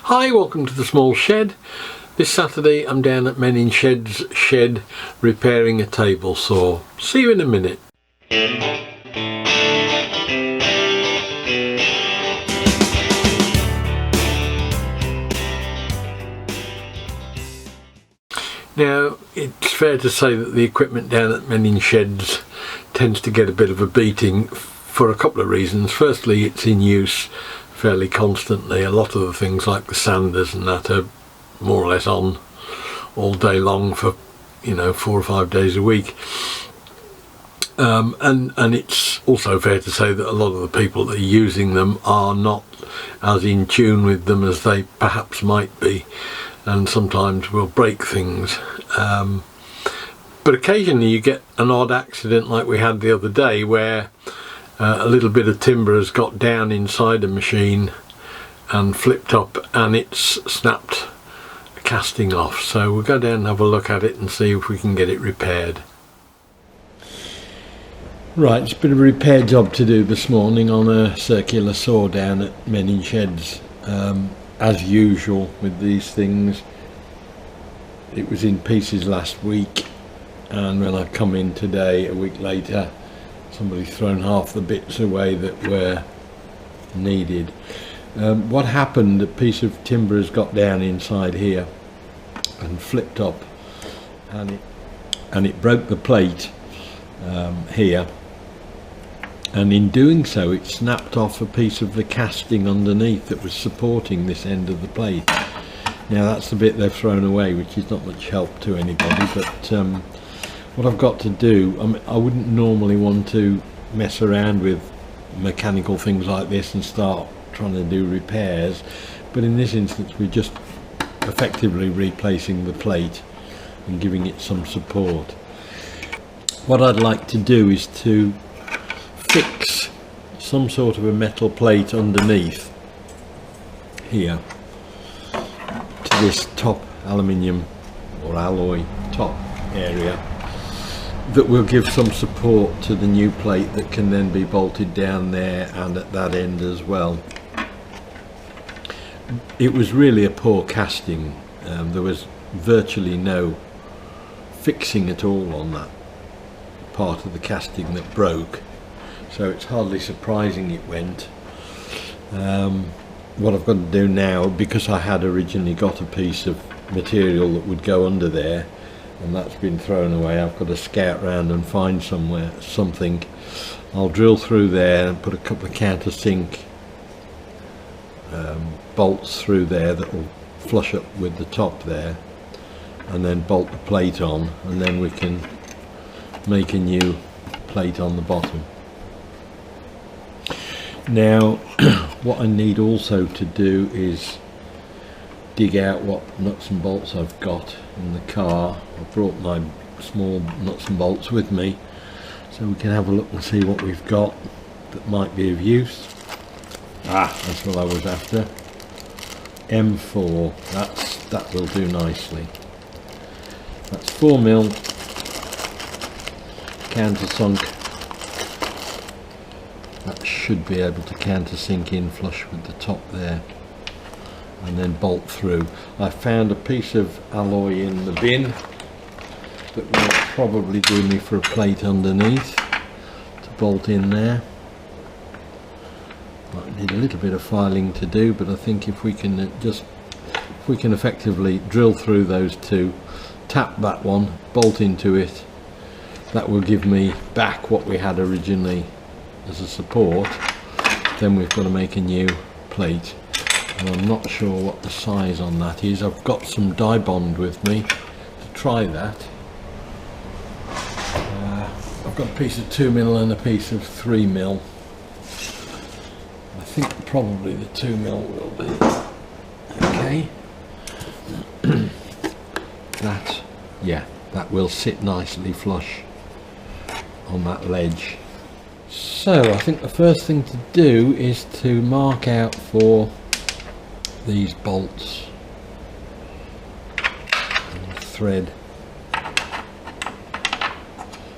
Hi, welcome to the small shed. This Saturday I'm down at Mending shed repairing a table saw. See you in a minute. Now, it's fair to say that the equipment down at Mending sheds tends to get a bit of a beating for a couple of reasons. Firstly, it's in use fairly constantly. A lot of the things like the sanders and that are more or less on all day long for 4 or 5 days a week. And it's also fair to say that a lot of the people that are using them are not as in tune with them as they perhaps might be, and sometimes will break things. But occasionally you get an odd accident like we had the other day, where a little bit of timber has got down inside a machine and flipped up, and it's snapped a casting off. So we'll go down and have a look at it and see if we can get it repaired. Right, it's a bit of a repair job to do this morning on a circular saw down at Mending sheds. As usual with these things, it was in pieces last week, and when I come in today, a week later, somebody's thrown half the bits away that were needed. What happened, a piece of timber has got down inside here and flipped up, and it broke the plate here, and in doing so it snapped off a piece of the casting underneath that was supporting this end of the plate. Now that's the bit they've thrown away, which is not much help to anybody, but what I've got to do, I wouldn't normally want to mess around with mechanical things like this and start trying to do repairs, but in this instance we're just effectively replacing the plate and giving it some support. What I'd like to do is to fix some sort of a metal plate underneath here to this top aluminium or alloy top area that will give some support to the new plate that can then be bolted down there and at that end as well. It was really a poor casting. There was virtually no fixing at all on that part of the casting that broke, so it's hardly surprising it went. What I've got to do now, because I had originally got a piece of material that would go under there and that's been thrown away, I've got to scout around and find something. I'll drill through there and put a couple of countersink bolts through there that will flush up with the top there, and then bolt the plate on, and then we can make a new plate on the bottom. Now what I need also to do is dig out what nuts and bolts I've got in the car. I've brought my small nuts and bolts with me so we can have a look and see what we've got that might be of use. That's what I was after. M4, that will do nicely. That's 4mm countersunk. That should be able to countersink in flush with the top there and then bolt through. I found a piece of alloy in the bin that will probably do me for a plate underneath to bolt in there. Might need a little bit of filing to do, but I think if we can effectively drill through those two, tap that one, bolt into it, that will give me back what we had originally as a support. Then we've got to make a new plate, and I'm not sure what the size on that is. I've got some die bond with me to try that. I've got a piece of 2mm and a piece of 3mm. I think probably the 2mm will be okay. That will sit nicely flush on that ledge. So I think the first thing to do is to mark out for these bolts and thread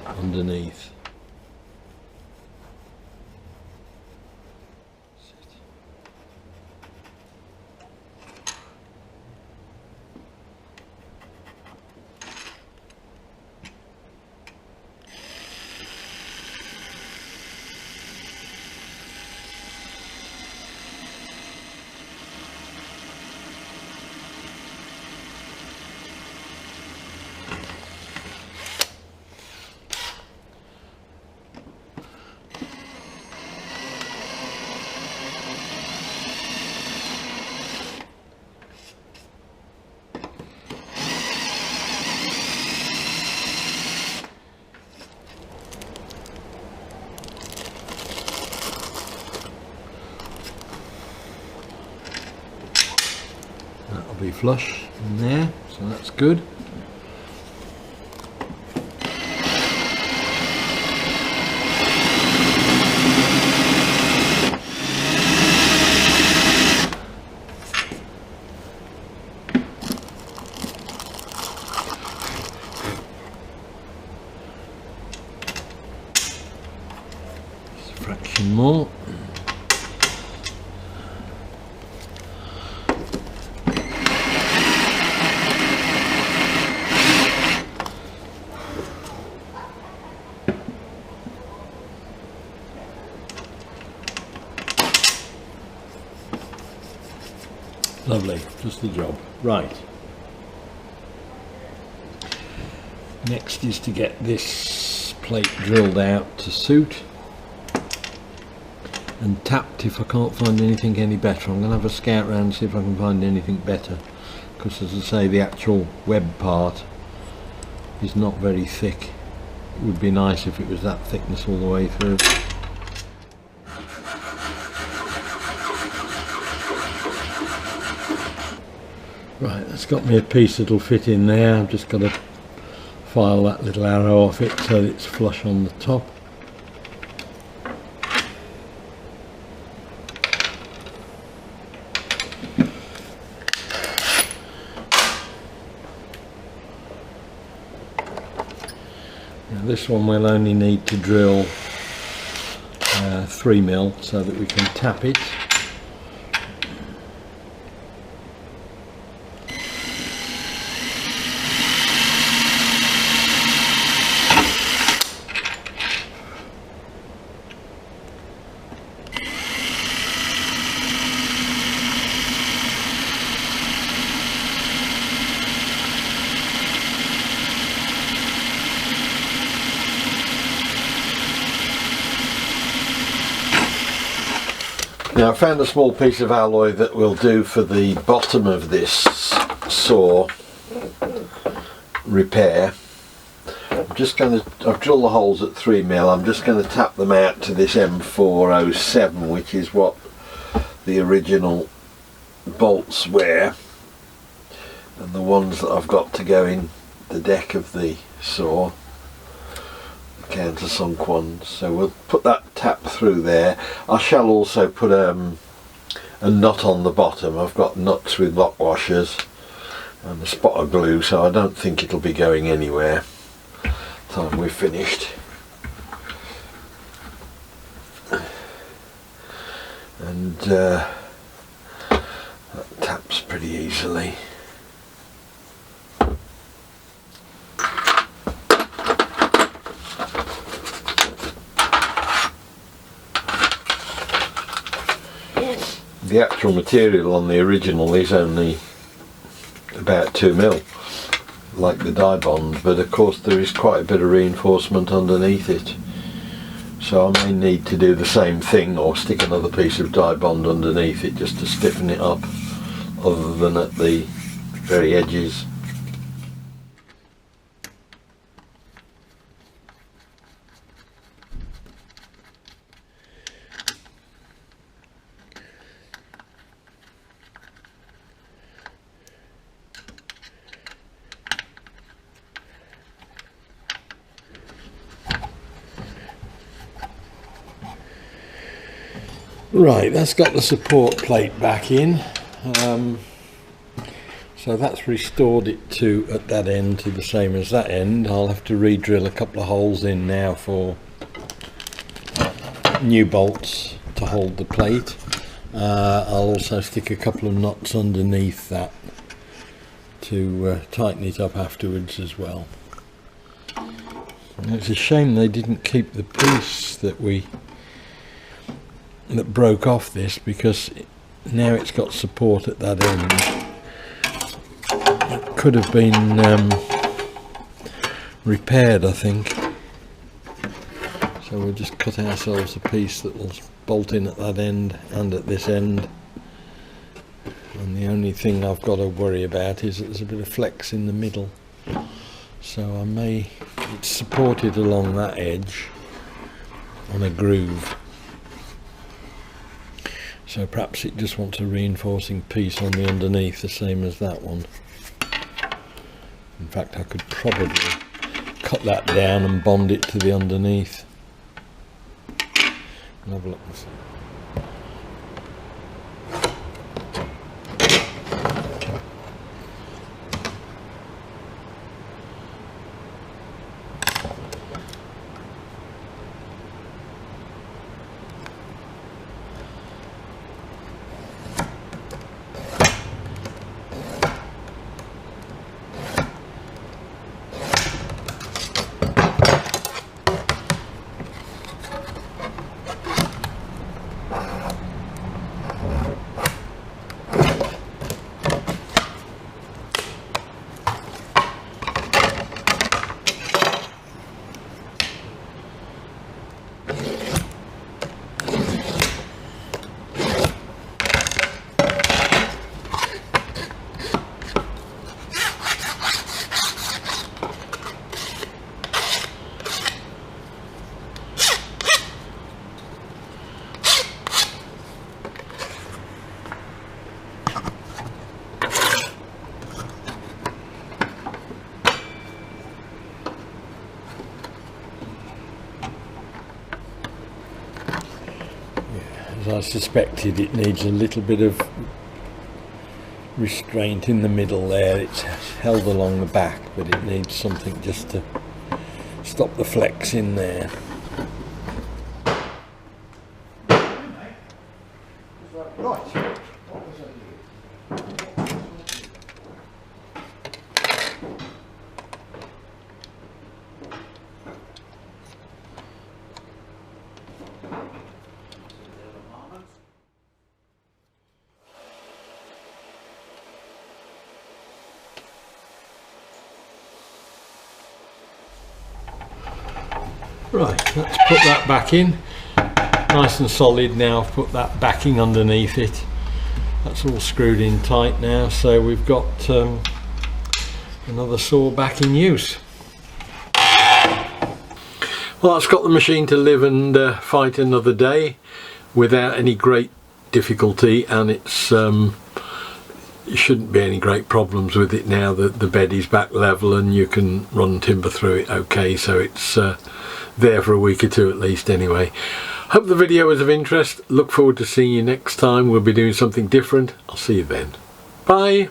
underneath. That'll be flush in there, so that's good. Just a fraction more. Lovely, just the job. Right. Next is to get this plate drilled out to suit and tapped if I can't find anything any better. I'm going to have a scout round and see if I can find anything better, because as I say, the actual web part is not very thick. It would be nice if it was that thickness all the way through. Right, that's got me a piece that'll fit in there. I've just got to file that little arrow off it so that it's flush on the top. Now this one we'll only need to drill 3mm so that we can tap it. Now I found a small piece of alloy that will do for the bottom of this saw repair. I've drilled the holes at 3mm. I'm just going to tap them out to this M407, which is what the original bolts were, and the ones that I've got to go in the deck of the saw, countersunk ones. So we'll put that tap through there. I shall also put a nut on the bottom. I've got nuts with lock washers and a spot of glue, so I don't think it'll be going anywhere time we're finished. And that taps pretty easily. The actual material on the original is only about 2mm, like the die bond, but of course there is quite a bit of reinforcement underneath it, so I may need to do the same thing or stick another piece of die bond underneath it just to stiffen it up, other than at the very edges. Right, that's got the support plate back in, so that's restored it to, at that end, to the same as that end. I'll have to re-drill a couple of holes in now for new bolts to hold the plate. I'll also stick a couple of nuts underneath that to tighten it up afterwards as well. And it's a shame they didn't keep the piece that broke off this, because now it's got support at that end. It could have been repaired, I think. So we'll just cut ourselves a piece that will bolt in at that end and at this end. And the only thing I've got to worry about is that there's a bit of flex in the middle. So it's supported along that edge on a groove. So perhaps it just wants a reinforcing piece on the underneath, the same as that one. In fact, I could probably cut that down and bond it to the underneath. And have a look and see. As I suspected, it needs a little bit of restraint in the middle there. It's held along the back, but it needs something just to stop the flex in there. Right, let's put that back in. Nice and solid now. I've put that backing underneath it. That's all screwed in tight now, so we've got another saw back in use. Well, that's got the machine to live and fight another day without any great difficulty, and it's shouldn't be any great problems with it now that the bed is back level and you can run timber through it okay, so it's there for a week or two at least anyway. Hope the video was of interest. Look forward to seeing you next time. We'll be doing something different. I'll see you then. Bye.